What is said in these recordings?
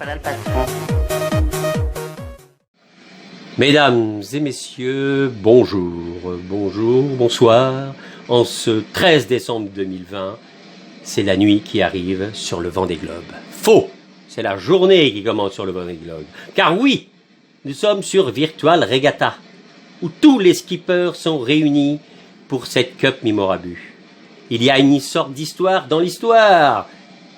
voilà le patron. Mesdames et messieurs, bonjour, bonsoir. En ce 13 décembre 2020, c'est la nuit qui arrive sur le Vendée Globe. Faux! C'est la journée qui commence sur le Vendée Globe. Car oui, nous sommes sur Virtual Regatta, où tous les skippers sont réunis pour cette Cup Mimorabu. Il y a une sorte d'histoire dans l'histoire,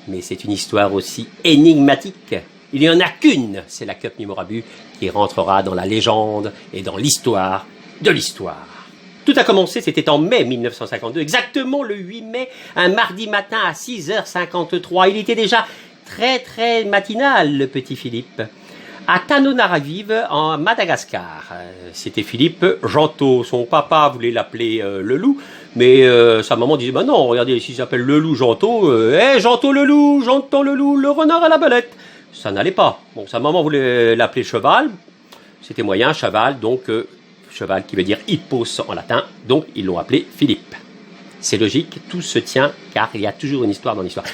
mais c'est une histoire aussi énigmatique. Il n'y en a qu'une, c'est la Cup Mimorabu, qui rentrera dans la légende et dans l'histoire de l'histoire. Tout a commencé, c'était en mai 1952, exactement le 8 mai, un mardi matin à 6h53. Il était déjà très matinal, le petit Philippe, à Tananarive, en Madagascar. C'était Philippe Gentot. Son papa voulait l'appeler le loup, mais sa maman disait, bah non, regardez, s'il s'appelle le loup Gentot, Gentot le loup, j'entends le loup, le renard à la belette. Ça n'allait pas. Bon, sa maman voulait l'appeler cheval, c'était moyen, cheval, donc cheval qui veut dire hippos en latin, donc ils l'ont appelé Philippe. C'est logique, tout se tient, car il y a toujours une histoire dans l'histoire.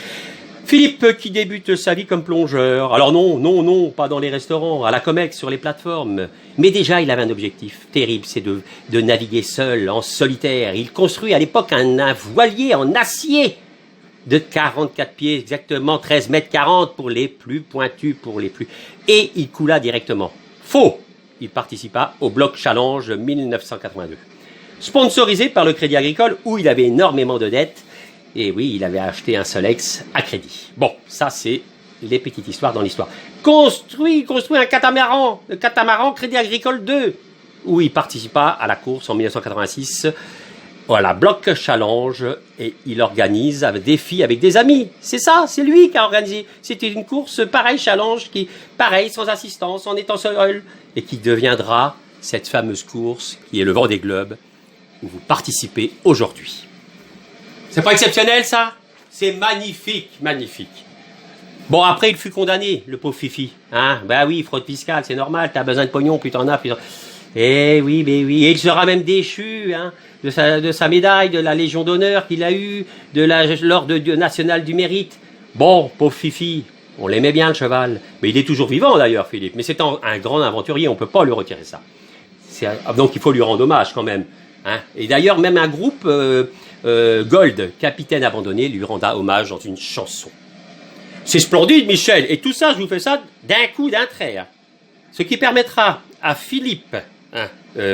Philippe qui débute sa vie comme plongeur. Alors non, pas dans les restaurants, à la Comex, sur les plateformes. Mais déjà, il avait un objectif terrible, c'est de naviguer seul, en solitaire. Il construit à l'époque un voilier en acier de 44 pieds, exactement 13 mètres 40 pour les plus pointus, Et il coula directement. Faux! Il participa au Bloc Challenge 1982. Sponsorisé par le Crédit Agricole, où il avait énormément de dettes. Et oui, il avait acheté un Solex à crédit. Bon, ça c'est les petites histoires dans l'histoire. Construit un catamaran, le catamaran Crédit Agricole 2, où il participa à la course en 1986. Voilà, Bloc Challenge, et il organise un défi avec des amis. C'est ça, c'est lui qui a organisé. C'était une course pareil, challenge, qui pareil, sans assistance, en étant seul, et qui deviendra cette fameuse course qui est le Vendée Globe, où vous participez aujourd'hui. C'est pas exceptionnel, ça? C'est magnifique. Bon, après, il fut condamné, le pauvre Fifi. Hein? Ben oui, fraude fiscale, c'est normal, t'as besoin de pognon, plus t'en as, plus t'en... Eh oui. Et il sera même déchu, hein, de sa médaille, de la Légion d'honneur qu'il a eue, de l'ordre national du mérite. Bon, pauvre Fifi, on l'aimait bien, le cheval. Mais il est toujours vivant, d'ailleurs, Philippe. Mais c'est un grand aventurier, on peut pas lui retirer ça. Donc, il faut lui rendre hommage, quand même. Hein. Et d'ailleurs, même un groupe... Gold, capitaine abandonné, lui renda hommage dans une chanson. C'est splendide, Michel, et tout ça, je vous fais ça d'un coup, d'un trait. Hein. Ce qui permettra à Philippe,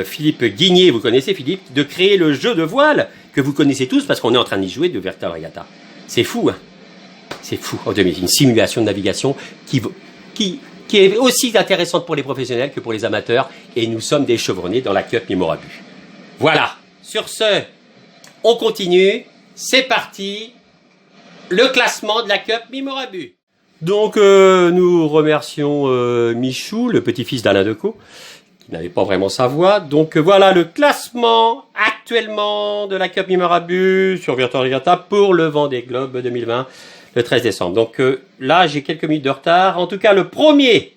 Philippe Guigné, vous connaissez Philippe, de créer le jeu de voile que vous connaissez tous parce qu'on est en train d'y jouer de Virtual Regatta. C'est fou, hein. C'est fou. Une simulation de navigation qui est aussi intéressante pour les professionnels que pour les amateurs, et nous sommes des chevronnés dans la Cup Mimorabu. Voilà. Sur ce, on continue, c'est parti, le classement de la Cup Mimorabu. Donc nous remercions Michou, le petit-fils d'Alain Decaux, qui n'avait pas vraiment sa voix. Donc voilà le classement actuellement de la Cup Mimorabu sur Virtual Regatta pour le Vendée Globe 2020, le 13 décembre. Donc là, j'ai quelques minutes de retard. En tout cas, le premier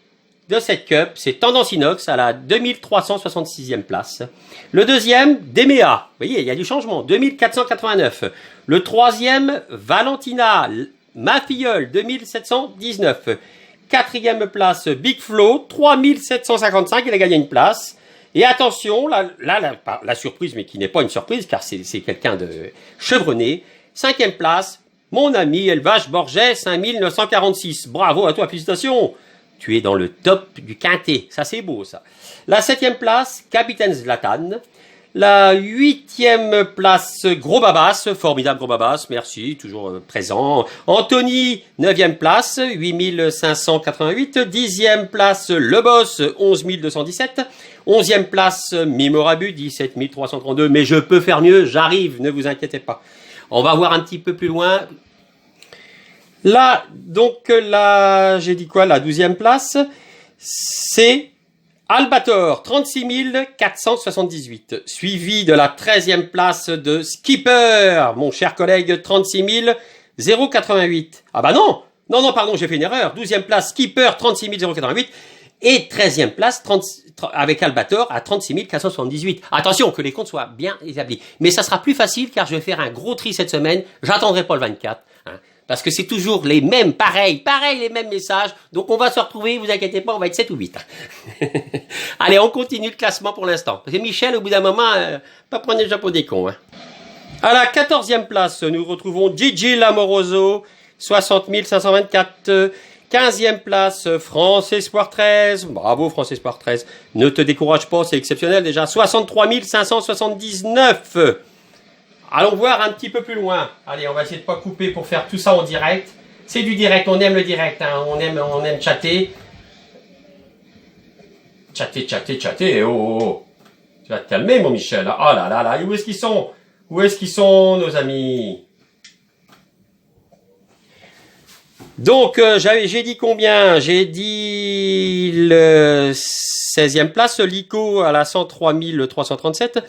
de cette Cup, c'est Tendance Inox à la 2366e place. Le deuxième, Demea. Vous voyez, il y a du changement. 2489. Le troisième, Valentina, ma filleule, 2719. Quatrième place, Big Flo, 3755. Il a gagné une place. Et attention, la surprise, mais qui n'est pas une surprise, car c'est quelqu'un de chevronné. Cinquième place, mon ami Elvage Borget, 5946. Bravo à toi, félicitations. Tu es dans le top du quintet. Ça, c'est beau, ça. La 7e place, Capitaine Zlatan. La 8e place, Gros Babas. Formidable Gros Babas. Merci, toujours présent. Anthony, 9e place, 8588. 10e place, Le Boss, 11217. 11e place, Mimorabu, 17332. Mais je peux faire mieux, j'arrive, ne vous inquiétez pas. On va voir un petit peu plus loin. Là, donc, là, j'ai dit quoi? La 12e place, c'est Albator, 36 478. Suivi de la 13e place de Skipper, mon cher collègue, 36 088. Ah bah non, pardon, j'ai fait une erreur. 12e place, Skipper, 36 088. Et 13e place, avec Albator, à 36 478. Attention, que les comptes soient bien établis. Mais ça sera plus facile, car je vais faire un gros tri cette semaine. J'attendrai pas le 24. Hein. Parce que c'est toujours les mêmes, pareil, les mêmes messages. Donc on va se retrouver, vous inquiétez pas, on va être 7 ou 8. Allez, on continue le classement pour l'instant. Parce que Michel, au bout d'un moment, pas prendre les gens pour des cons. Hein. À la 14e place, nous retrouvons Gigi Lamoroso, 60 524. 15e place, France Espoir 13. Bravo France Espoir 13. Ne te décourage pas, c'est exceptionnel déjà. 63 579. Allons voir un petit peu plus loin. Allez, on va essayer de pas couper pour faire tout ça en direct. C'est du direct, on aime le direct, hein. On aime chatter. Chatter. Oh. Tu vas te calmer, mon Michel. Oh là. Et où est-ce qu'ils sont? Où est-ce qu'ils sont, nos amis? Donc, j'ai dit combien? J'ai dit le 16e place, Lico à la 103 337.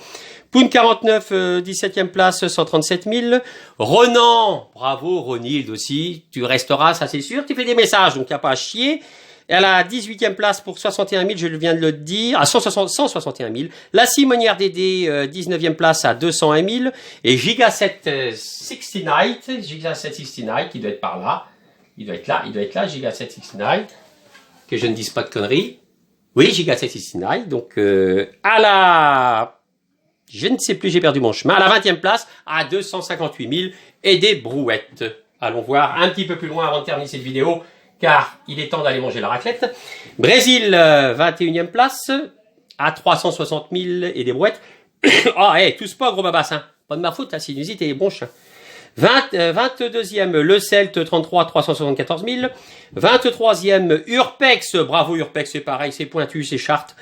Poun 49, 17e place, 137 000. Renan, bravo, Ronilde aussi. Tu resteras, ça c'est sûr. Tu fais des messages, donc il n'y a pas à chier. Et à la 18e place pour 61 000, je viens de le dire, à 161 000. La Simonière Dédé, 19e place à 201 000. Et Giga7 69, qui doit être par là. Il doit être là, Giga769. Que je ne dise pas de conneries. Oui, Giga769. Donc, à la... Je ne sais plus, j'ai perdu mon chemin. À la 20e place, à 258 000 et des brouettes. Allons voir un petit peu plus loin avant de terminer cette vidéo, car il est temps d'aller manger la raclette. Brésil, 21e place, à 360 000 et des brouettes. Ah, tous pas, gros babassin. Pas de ma faute, la sinusite et les bronches. 22e, Le Celt, 33, 374 000. 23e, Urpex. Bravo, Urpex, c'est pareil, c'est pointu, c'est charte.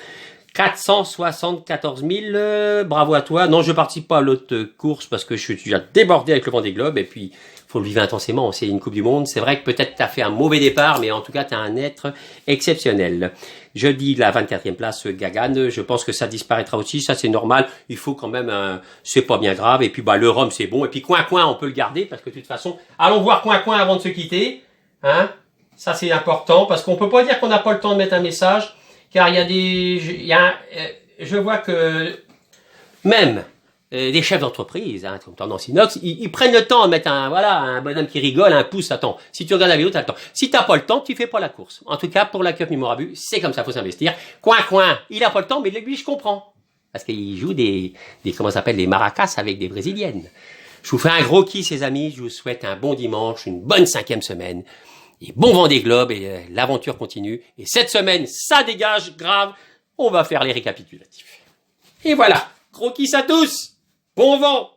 474 000, bravo à toi. Non, je participe pas à l'autre course parce que je suis déjà débordé avec le Vendée Globe et puis faut le vivre intensément. C'est une Coupe du Monde. C'est vrai que peut-être tu as fait un mauvais départ, mais en tout cas tu as un être exceptionnel. Je dis la 24e place, Gagan. Je pense que ça disparaîtra aussi. Ça c'est normal. Il faut quand même, c'est pas bien grave. Et puis le rhum c'est bon. Et puis Coin on peut le garder parce que de toute façon, allons voir Coin avant de se quitter. Hein, ça c'est important parce qu'on peut pas dire qu'on n'a pas le temps de mettre un message. Car je vois que même des chefs d'entreprise, hein, comme Tendance Inox, ils prennent le temps de mettre un bonhomme qui rigole, un pouce, attends. Si tu regardes la vidéo, t'as le temps. Si t'as pas le temps, tu fais pas la course. En tout cas, pour la Cup Mémorabus, c'est comme ça, faut s'investir. Coin, il a pas le temps, mais lui, je comprends. Parce qu'il joue des comment ça s'appelle, des maracas avec des brésiliennes. Je vous fais un gros kiss, les amis. Je vous souhaite un bon dimanche, une bonne 5e semaine. Et bon Vendée Globe, et l'aventure continue. Et cette semaine, ça dégage, grave. On va faire les récapitulatifs. Et voilà. Gros kiss à tous. Bon vent.